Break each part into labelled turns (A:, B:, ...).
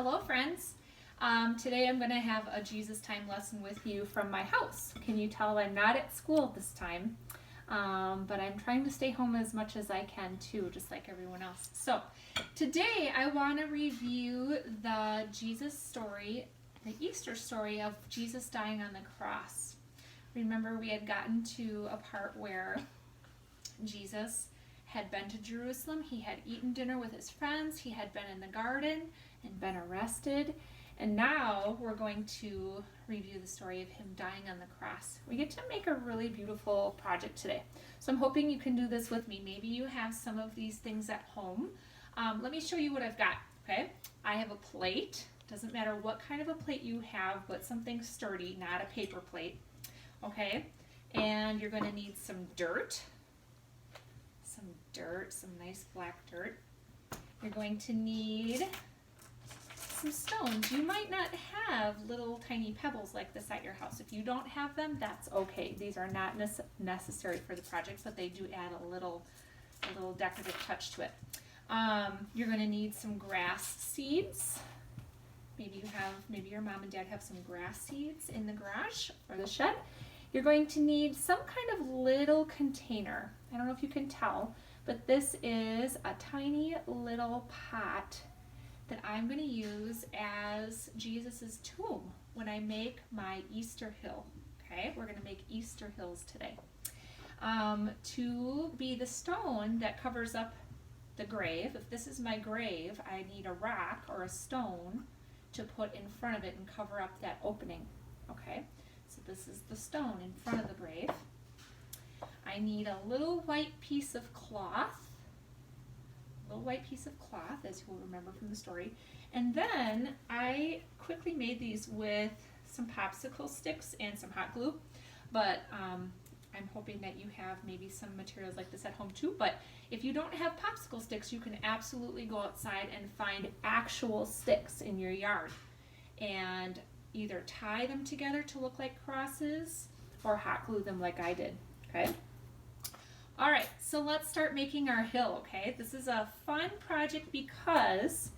A: Hello friends. Today I'm going to have a Jesus time lesson with you from my house. Can you tell I'm not at school this time? But I'm trying to stay home as much as I can too, just like everyone else. So today I want to review the Jesus story, the Easter story of Jesus dying on the cross. Remember we had gotten to a part where Jesus had been to Jerusalem, he had eaten dinner with his friends, he had been in the garden and been arrested, and now we're going to review the story of him dying on the cross. We get to make a really beautiful project today. So I'm hoping you can do this with me. Maybe you have some of these things at home. Let me show you what I've got, okay? I have a plate. Doesn't matter what kind of a plate you have, but something sturdy, not a paper plate, okay? And you're going to need some dirt, some nice black dirt. You're going to need some stones. You might not have little tiny pebbles like this at your house. If you don't have them, that's okay. These are not necessary for the project, but they do add a little decorative touch to it. You're going to need some grass seeds. Maybe your mom and dad have some grass seeds in the garage or the shed. You're going to need some kind of little container. I don't know if you can tell, but this is a tiny little pot that I'm going to use as Jesus's tomb when I make my Easter hill. Okay, we're going to make Easter hills today. To be the stone that covers up the grave, if this is my grave, I need a rock or a stone to put in front of it and cover up that opening. Okay, so this is the stone in front of the grave. I need a little white piece of cloth, as you'll remember from the story. And then I quickly made these with some popsicle sticks and some hot glue, but I'm hoping that you have maybe some materials like this at home too. But if you don't have popsicle sticks, you can absolutely go outside and find actual sticks in your yard and either tie them together to look like crosses or hot glue them like I did, okay? All right, so let's start making our hill, okay? This is a fun project because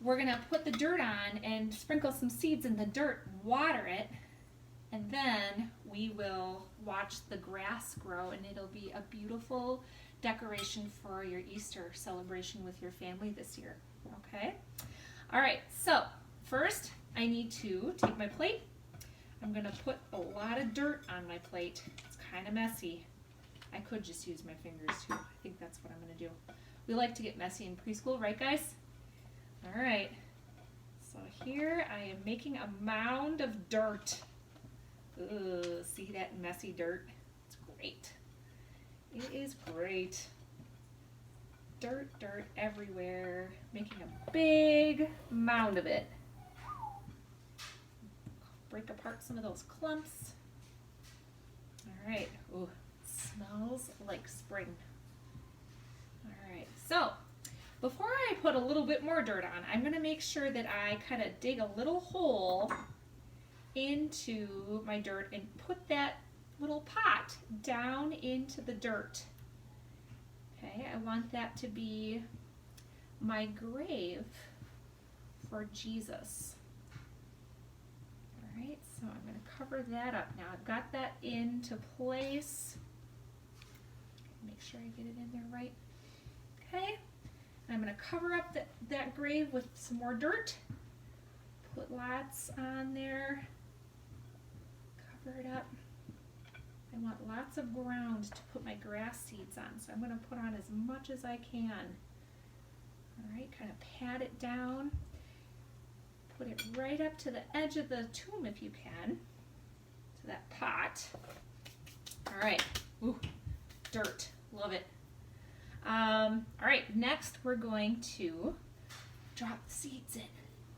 A: we're gonna put the dirt on and sprinkle some seeds in the dirt, water it, and then we will watch the grass grow, and it'll be a beautiful decoration for your Easter celebration with your family this year, okay? All right, so first I need to take my plate. I'm gonna put a lot of dirt on my plate. It's kind of messy. I could just use my fingers too. I think that's what I'm going to do. We like to get messy in preschool, right guys? All right. So here I am making a mound of dirt. Ugh, see that messy dirt? It's great. It is great. Dirt everywhere. Making a big mound of it. Break apart some of those clumps. All right. Ooh. Smells like spring. All right, so before I put a little bit more dirt on, I'm gonna make sure that I kind of dig a little hole into my dirt and put that little pot down into the dirt. Okay, I want that to be my grave for Jesus. All right, so I'm gonna cover that up. Now I've got that into place. Make sure I get it in there right. Okay, and I'm going to cover up that grave with some more dirt. Put lots on there. Cover it up. I want lots of ground to put my grass seeds on, so I'm going to put on as much as I can. All right, kind of pat it down. Put it right up to the edge of the tomb if you can, to that pot. All right, ooh, dirt. Love it. All right, next we're going to drop the seeds in.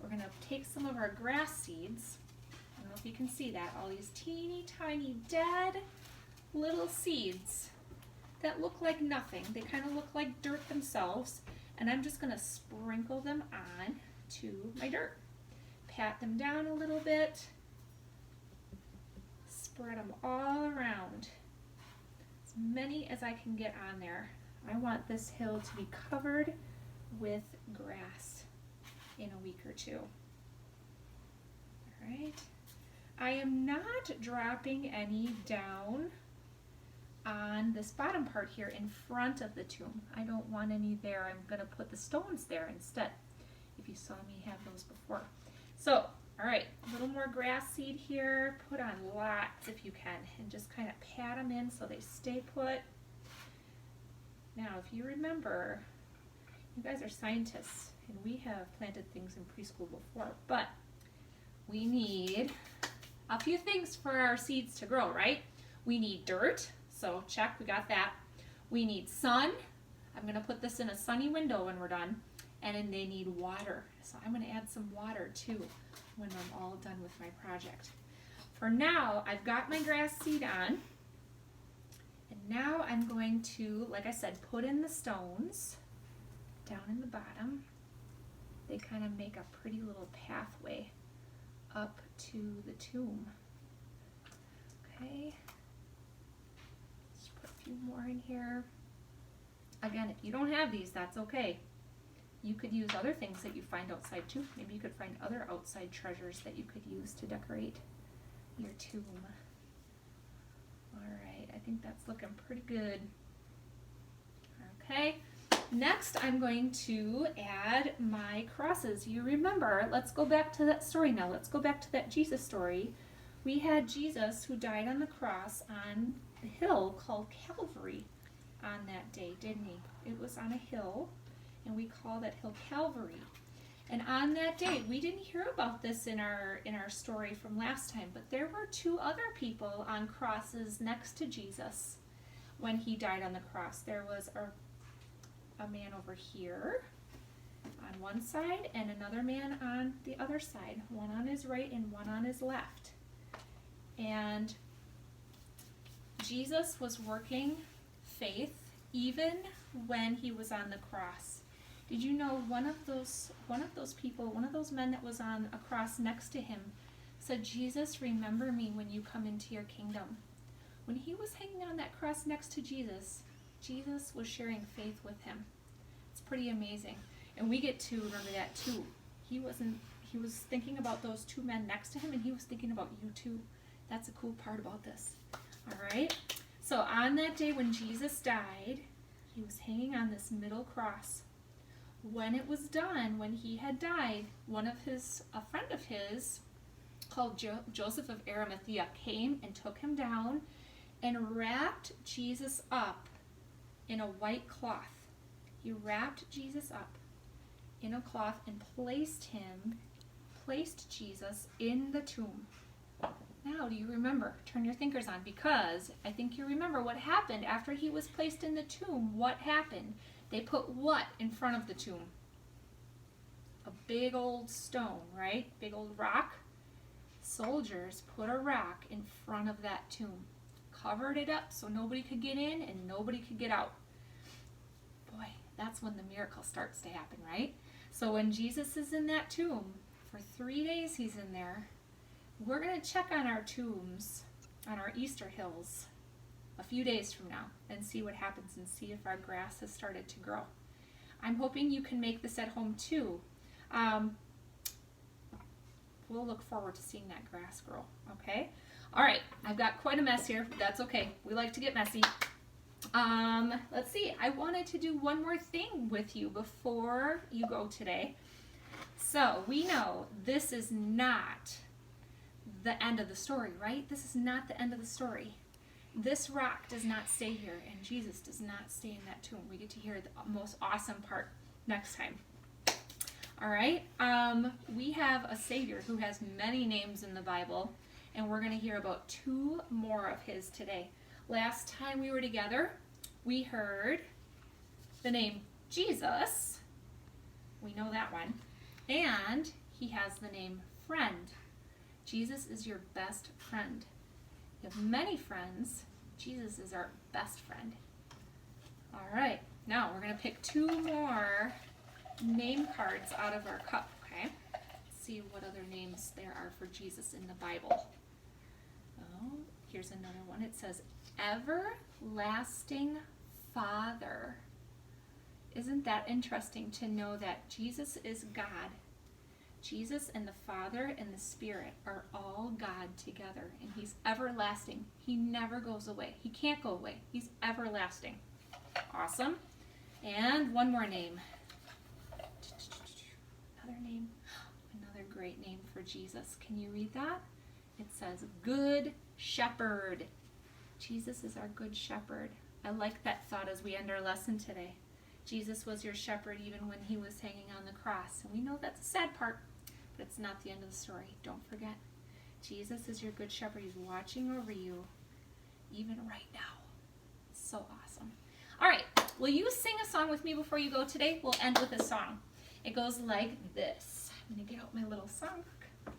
A: We're going to take some of our grass seeds. I don't know if you can see that. All these teeny tiny dead little seeds that look like nothing. They kind of look like dirt themselves. And I'm just going to sprinkle them on to my dirt. Pat them down a little bit. Spread them all around. Many as I can get on there. I want this hill to be covered with grass. in a week or two. All right. I am not dropping any down on this bottom part here in front of the tomb. I don't want any there. I'm going to put the stones there instead, if you saw me have those before. So, all right, a little more grass seed here. Put on lots if you can, and just kind of pat them in so they stay put. Now, if you remember, you guys are scientists, and we have planted things in preschool before, but we need a few things for our seeds to grow, right? We need dirt, so check, we got that. We need sun. I'm going to put this in a sunny window when we're done. And then they need water, so I'm going to add some water too when I'm all done with my project. For now, I've got my grass seed on, and now I'm going to, like I said, put in the stones down in the bottom. They kind of make a pretty little pathway up to the tomb. Okay, just put a few more in here. Again, if you don't have these, that's okay. You could use other things that you find outside too. Maybe you could find other outside treasures that you could use to decorate your tomb. All right, I think that's looking pretty good. Okay, next I'm going to add my crosses. You remember, let's go back to that story now. Let's go back to that Jesus story. We had Jesus who died on the cross on a hill called Calvary on that day, didn't he? It was on a hill, and we call that hill Calvary. And on that day, we didn't hear about this in our story from last time, but there were two other people on crosses next to Jesus when he died on the cross. There was a man over here on one side and another man on the other side, one on his right and one on his left. And Jesus was working faith even when he was on the cross. Did you know one of those people, one of those men that was on a cross next to him said, "Jesus, remember me when you come into your kingdom." When he was hanging on that cross next to Jesus, Jesus was sharing faith with him. It's pretty amazing. And we get to remember that too. He was thinking about those two men next to him, and he was thinking about you too. That's a cool part about this. All right. So on that day when Jesus died, he was hanging on this middle cross. When it was done, when he had died, a friend of his called Joseph of Arimathea came and took him down and wrapped Jesus up in a white cloth. He wrapped Jesus up in a cloth and placed Jesus in the tomb. Now, do you remember? Turn your thinkers on, because I think you remember what happened after he was placed in the tomb. What happened? They put what in front of the tomb? A big old stone, right? Big old rock. Soldiers put a rock in front of that tomb, covered it up so nobody could get in and nobody could get out. Boy, that's when the miracle starts to happen, right? So when Jesus is in that tomb, for 3 days he's in there. We're going to check on our tombs, on our Easter hills, a few days from now and see what happens and see if our grass has started to grow. I'm hoping you can make this at home too. We'll look forward to seeing that grass grow, okay? All right, I've got quite a mess here. That's okay. We like to get messy. Let's see. I wanted to do one more thing with you before you go today. So we know this is not the end of the story, right? This is not the end of the story. This rock does not stay here, and Jesus does not stay in that tomb. We get to hear the most awesome part next time. All right, we have a Savior who has many names in the Bible, and we're going to hear about 2 more of his today. Last time we were together, we heard the name Jesus. We know that one. And he has the name friend. Jesus is your best friend. You have many friends. Jesus is our best friend. All right, now we're going to pick 2 more name cards out of our cup, okay? Let's see what other names there are for Jesus in the Bible. Oh, here's another one. It says, Everlasting Father. Isn't that interesting to know that Jesus is God Jesus and the Father and the Spirit are all God together, and he's everlasting. He never goes away. He can't go away. He's everlasting. Awesome. And one more name. Another name. Another great name for Jesus. Can you read that? It says Good Shepherd. Jesus is our Good Shepherd. I like that thought as we end our lesson today. Jesus was your shepherd even when he was hanging on the cross. And we know that's the sad part, but it's not the end of the story. Don't forget, Jesus is your good shepherd. He's watching over you even right now. So awesome. All right, will you sing a song with me before you go today? We'll end with a song. It goes like this. I'm going to get out my little songbook.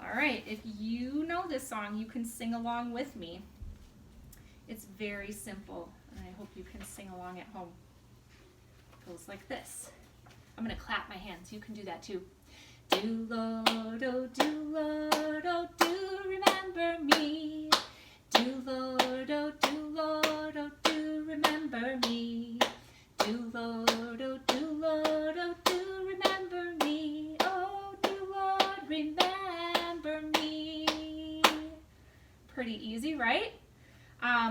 A: All right, if you know this song, you can sing along with me. It's very simple, and I hope you can sing along at home. It goes like this. I'm going to clap my hands. You can do that too. Do Lord, oh do remember me. Do Lord, oh do remember me. Do Lord, oh do remember me. Oh, do Lord, remember me. Pretty easy, right?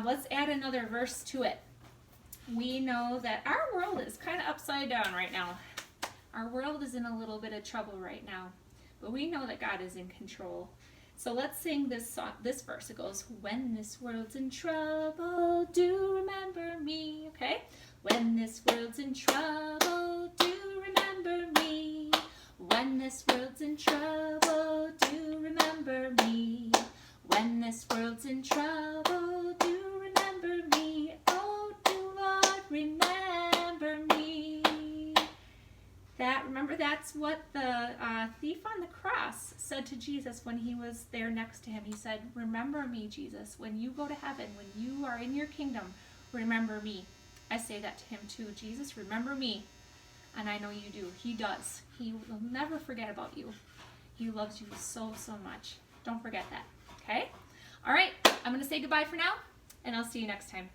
A: Let's add another verse to it. We know that our world is kind of upside down right now. Our world is in a little bit of trouble right now, but we know that God is in control. So let's sing this song, this verse. It goes, when this world's in trouble, do remember me. Okay? When this world's in trouble, do remember me. When this world's in trouble, do remember me. When this world's in trouble, do remember me. Oh, do Lord, remember me. Remember, that's what the thief on the cross said to Jesus when he was there next to him. He said, remember me, Jesus. When you go to heaven, when you are in your kingdom, remember me. I say that to him too. Jesus, remember me. And I know you do. He does. He will never forget about you. He loves you so, so much. Don't forget that. Okay? All right. I'm going to say goodbye for now, and I'll see you next time.